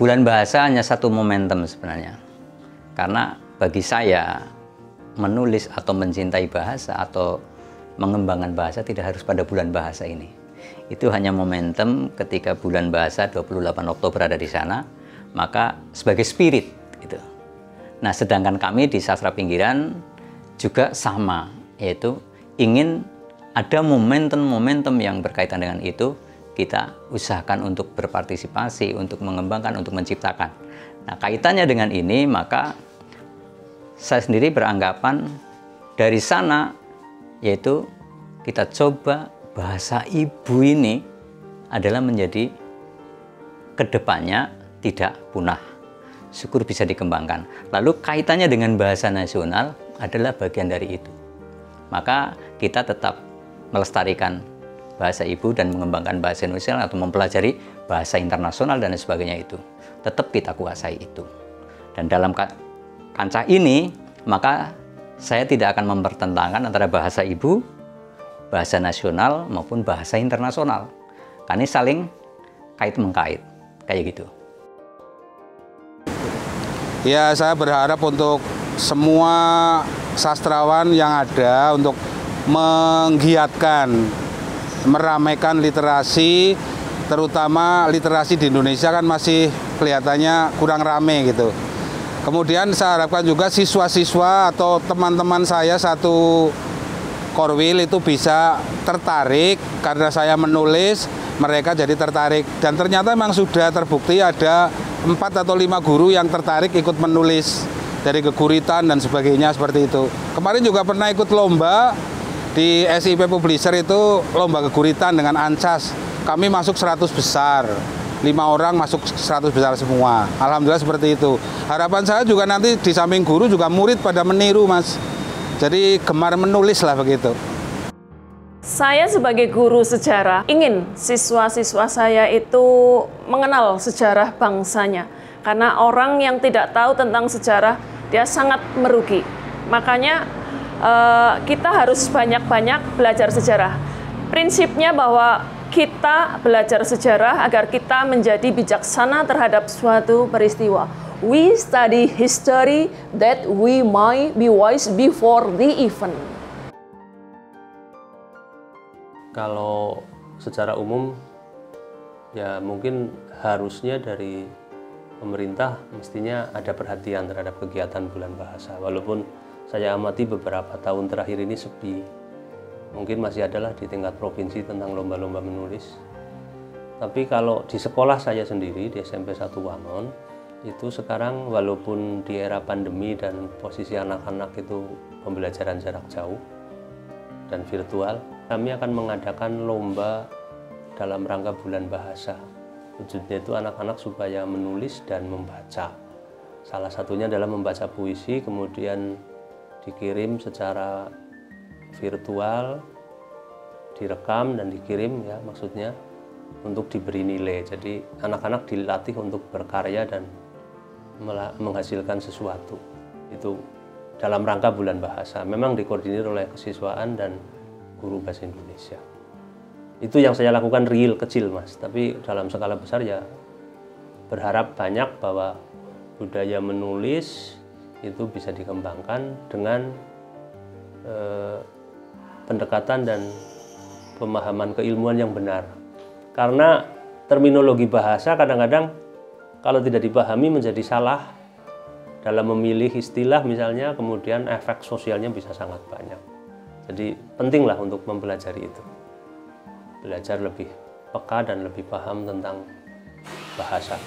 Bulan Bahasa hanya satu momentum sebenarnya. Karena bagi saya, menulis atau mencintai bahasa atau mengembangkan bahasa tidak harus pada bulan bahasa ini. Itu hanya momentum ketika bulan bahasa 28 Oktober ada di sana, maka sebagai spirit gitu. Nah, sedangkan kami di Sastra Pinggiran juga sama, yaitu ingin ada momentum-momentum yang berkaitan dengan itu, kita usahakan untuk berpartisipasi, untuk mengembangkan, untuk menciptakan. Nah, kaitannya dengan ini, maka saya sendiri beranggapan dari sana, yaitu kita coba bahasa ibu ini adalah menjadi kedepannya tidak punah. Syukur bisa dikembangkan. Lalu kaitannya dengan bahasa nasional adalah bagian dari itu. Maka kita tetap melestarikan bahasa ibu dan mengembangkan bahasa Indonesia atau mempelajari bahasa internasional dan sebagainya itu. Tetap kita kuasai itu. Dan dalam kancah ini, maka saya tidak akan mempertentangkan antara bahasa ibu, bahasa nasional maupun bahasa internasional. Karena ini saling kait-mengkait, kayak gitu. Ya, saya berharap untuk semua sastrawan yang ada untuk menggiatkan, meramaikan literasi, terutama literasi di Indonesia kan masih kelihatannya kurang rame gitu. Kemudian saya harapkan juga siswa-siswa atau teman-teman saya satu Korwil itu bisa tertarik karena saya menulis, mereka jadi tertarik. Dan ternyata memang sudah terbukti ada 4 atau 5 guru yang tertarik ikut menulis dari keguritan dan sebagainya seperti itu. Kemarin juga pernah ikut lomba di SIP Publisher itu lomba keguritan dengan Ancas. Kami masuk 100 besar. 5 orang masuk 100 besar semua. Alhamdulillah seperti itu. Harapan saya juga nanti di samping guru juga murid pada meniru, Mas. Jadi gemar menulis lah begitu. Saya sebagai guru sejarah ingin siswa-siswa saya itu mengenal sejarah bangsanya. Karena orang yang tidak tahu tentang sejarah, dia sangat merugi. Makanya kita harus banyak-banyak belajar sejarah. Prinsipnya bahwa kita belajar sejarah agar kita menjadi bijaksana terhadap suatu peristiwa. We study history that we might be wise before the event. Kalau secara umum, ya mungkin harusnya dari pemerintah mestinya ada perhatian terhadap kegiatan bulan bahasa. Walaupun saya amati beberapa tahun terakhir ini sepi. Mungkin masih adalah di tingkat provinsi tentang lomba-lomba menulis. Tapi kalau di sekolah saya sendiri, di SMP 1 Wangon, itu sekarang walaupun di era pandemi dan posisi anak-anak itu pembelajaran jarak jauh dan virtual, kami akan mengadakan lomba dalam rangka bulan bahasa. Tujuannya itu anak-anak supaya menulis dan membaca. Salah satunya adalah membaca puisi, kemudian dikirim secara virtual, direkam dan dikirim ya maksudnya untuk diberi nilai. Jadi anak-anak dilatih untuk berkarya dan menghasilkan sesuatu. Itu dalam rangka bulan bahasa. Memang dikoordinir oleh kesiswaan dan guru bahasa Indonesia. Itu yang saya lakukan real kecil, Mas. Tapi dalam skala besar ya berharap banyak bahwa budaya menulis itu bisa dikembangkan dengan pendekatan dan pemahaman keilmuan yang benar. Karena terminologi bahasa kadang-kadang kalau tidak dipahami menjadi salah dalam memilih istilah misalnya, kemudian efek sosialnya bisa sangat banyak. Jadi pentinglah untuk mempelajari itu. Belajar lebih peka dan lebih paham tentang bahasa.